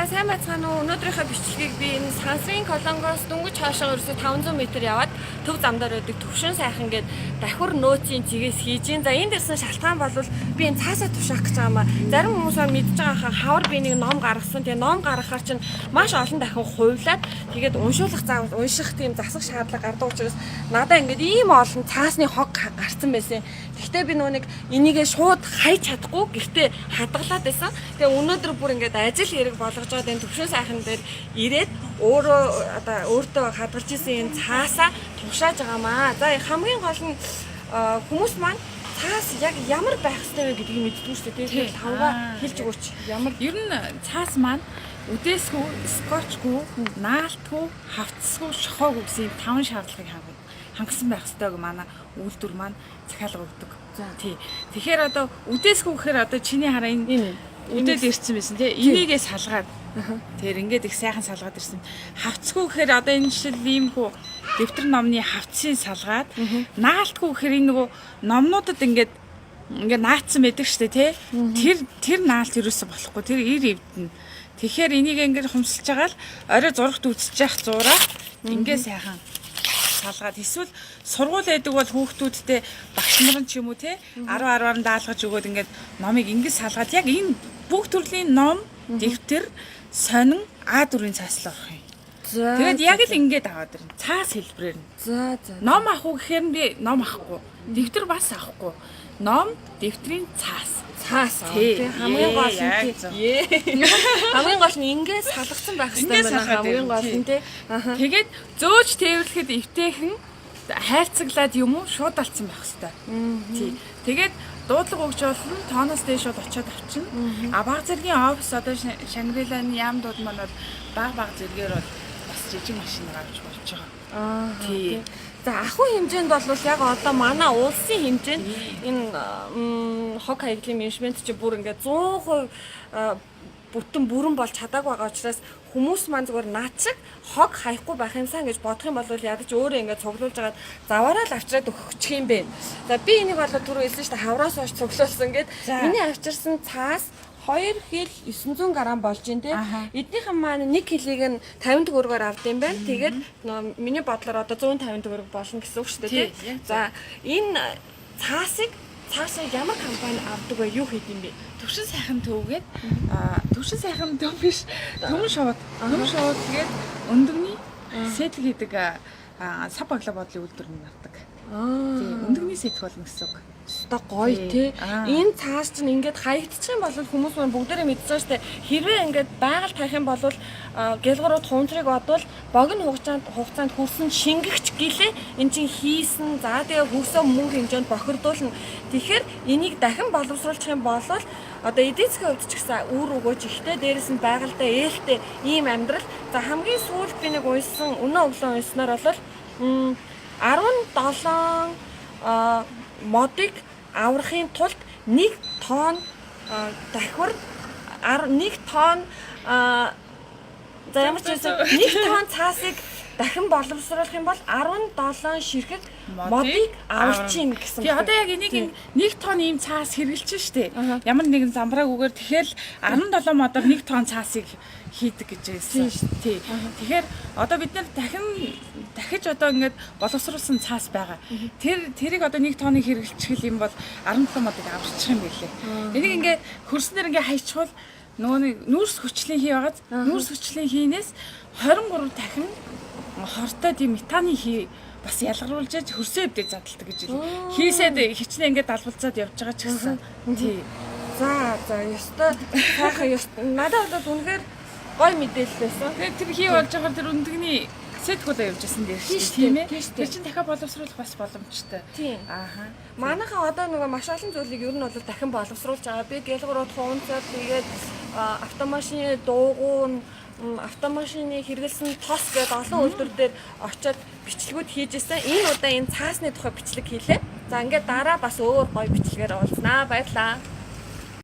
За сайн байцгаана уу. Өнөөдрийнхөө бичлэгийг би энэ Сансрын Колонгоос дөнгөж хаашаа ерөөсө 500 м яваад төв замдаар байдаг төвшин сайхан гээд давхар нөөцийн цэгээс хийж гин. За энд ирсэн шалтгаан бол би энэ цаасаа тушаах гэж байгаа юм а. Зарим хүмүүс мэдж байгаа хаа хавар би нэг ном гаргасан. Тэгээ ном гаргахаар чинь маш олон дахин хувлаад тэгээд уншуулах заавал унших тийм засах шаардлага гардаг учраас надаа ингээд ийм олон цаасны хог гарцсан байсан. Гэхдээ би нөгөө нэг энийгээ шууд хайж чадахгүй. Гэхдээ хадгалаад байсан. Тэгээ өнөөдөр бүр ингээд ажил хэрэг болгож байгаа энэ төвшин сайхан дээр ирээд өөртөө хадгалж исэн энэ цаасаа тушааж байгаамаа. За хамгийн гол нь хүмүүс маань цаас яг ямар байх ёстой вэ гэдгийг мэддэггүй шүү дээ. Тэгээд тавга хэлж өгөөч. Ямар ер нь цаас маань үдээсгүй, скотчгүй, наалтгүй, хавцсгүй, шохоогүй гэсэн 5 шаардлагыг хангасан байх ёстой гэж манай үйлдвэр маань захиалга өгдөг. Тий. Тэгэхээр одоо үдээсгүй гэхээр одоо чиний хараа энэ үдээд ирсэн байсан тий. Энийгээ салгаад тэр ингээд их сайхан салгаад ирсэн. Хавцгүй гэхээр одоо энэ жишээл ийм хүү дэвтэр номны хавцсыг салгаад наалтгүй гэхээр энэ нөгөө номнуудад ингээд наацсан байдаг штэ тий. Тэр наалт ерөөсө болохгүй. Тэр ир эвдэнэ. Тэгэхээр энийг ингээд хумсалж байгаа л орой зурагт үзэж явах зураа ингээд сайхан салгаад эсвэл сургууль байдаг бол хүүхдүүдтэй багш нар ч юм уу те 10 даалгаж өгөөд ингээд номыг ингээд салгаад яг энэ бүх төрлийн ном, дэвтэр, сонин А4-ийн цааслаа орох юм. Тэгээд яг л ингээд аваад ирнэ. Цаас хэлбэрээр нь. За. Ном авах уу гэхээр би ном авахгүй. Дэвтэр бас авахгүй. Ном, дэвтрийн цаас. Хамгийн гол нь хамгийн гол нь ингээд салгацсан байх хэрэгтэй байна. Хамгийн гол нь тий. Тэгээд зөөж тээвэрлэхэд эвтэйхэн хайрцаглаад юм уу шууд алдсан байх хэрэгтэй. Тий. Тэгээд дуудлага өгч болно. Тооноос дээш шууд очиод авчна. А баг зэргийн офис одоо Шангриланы яам дууд маань бол баг зэргээр бол бас жижиг машинаар авч болж байгаа. Тий. За ахуй хэмжээнд бол яг одоо манай улсын хэмжээнд энэ хог хаягдлын менежмент чи бүр ингээд 100% бүтэн бүрэн болж чадаагүй байгаа учраас хүмүүс маань зүгээр наад шиг хог хаяхгүй байх юмсан гэж бодох юм бол ядаж өөрөө ингээд цуглуулж агаад заваараа л авчираад өгчих юм бэ. За би энийг бол түрүү хэлсэн шүү дээ хавраас хойш цуглуулсан гэд миний авчирсан цаас 2 хил 900 г болж байна те. Эднийхэн маань 1 кг нь 50 төгрөгөөр авд юм байна. Тэгээд миний бодлоор одоо 150 төгрөг болно гэсэн үг шүү дээ те. За энэ цаасыг ямар компани авдаг вэ? Юу хийд юм бэ? Төвшин сайхан төвгээд төвшин сайхан төв биш. Төмөн шууд тэгээд өндөгний сэтл хийдэг сав баглаа бодлын үйлдвэр нь авдаг. Тий, өндөгний сэтг болно гэсэн үг. Өстой гоё тий. Энэ цаас чинь ингээд хаягдчих юм бол хүмүүс маань бүгдээрээ мэдчихэж штэ. Хэрвээ ингээд байгаль тавих юм бол гэлгурууд хундрыг бодвол богино хугацаанд хүрсэн шингэгч гэлээ эн чинь хийсэн. За тэгээ хөрсөө мөнгө хэмжээнд бохирдуулна. Тэгэхээр энийг дахин боловсруулах юм бол одоо эдийн засгийн хувьд ч гэсэн үр өгөөж ихтэй дээрэс нь байгальтай ээлтэй ийм амьдрал. За хамгийн сүүлд би нэг уншсан өнөө өглөө уншснаар бол 17 модыг аврахын тулд 1 тонн давхар 1 тонн за ямар ч байсан 1 тонн цаасыг дахин боловсруулах юм бол 17 ширхэг модыг аварчин гэсэн. Тэгээ одоо яг энийг 1 тонн ийм цаас хэрэгжилж штэ. Ямар нэгэн замбрааг үгээр тэгэхээр 17 модоор 1 тонн цаасыг хийдэг гэж байсан шүү дээ. Тэгэхээр одоо бид нар дахиж одоо ингээд боловсруулсан цаас байгаа. Тэрийг одоо 1 тонныг хэрэглэчих юм бол 17 модыг аварчих юм билээ. Энийг ингээд хөрснөр ингээд хайчихвал нөгөө нүүрс хүчлийн хий байгааз нүүрс хүчлийн хийнээс 23 дахин хортой тийм метаны хий бас ялгаруулж хөрсөө өвдөг задалдаг гэж хэлээ. Хийсээд хичнээн ингээд далбалцаад явж байгаа ч гэсэн. Тий. За ёстой сайхан надад бол үнэхээр гой мэдээлэл байсан. Тэгээд тэр хий болж байгаа тэр өндөгний сэтгүүлээ явж байсан дээр тийм ээ. Тэр чинь дахиад боловсруулах бас боломжтой. Тийм. Манайхаа одоо нөгөө маш олон зүйлийг ер нь бол дахин боловсруулж байгаа. Би гэлгурууд хуунцаад тэгээд автомашины дуугуун автомашины хэрэгэлсэн тос гэдэг олон үйлдвэр дээр очиод бичлэгүүд хийж ирсэн. Энэ удаа энэ цаасны тухай бичлэг хийлээ. За ингээд дараа бас өөр гоё бичлэгээр уулзнаа. Баярлалаа.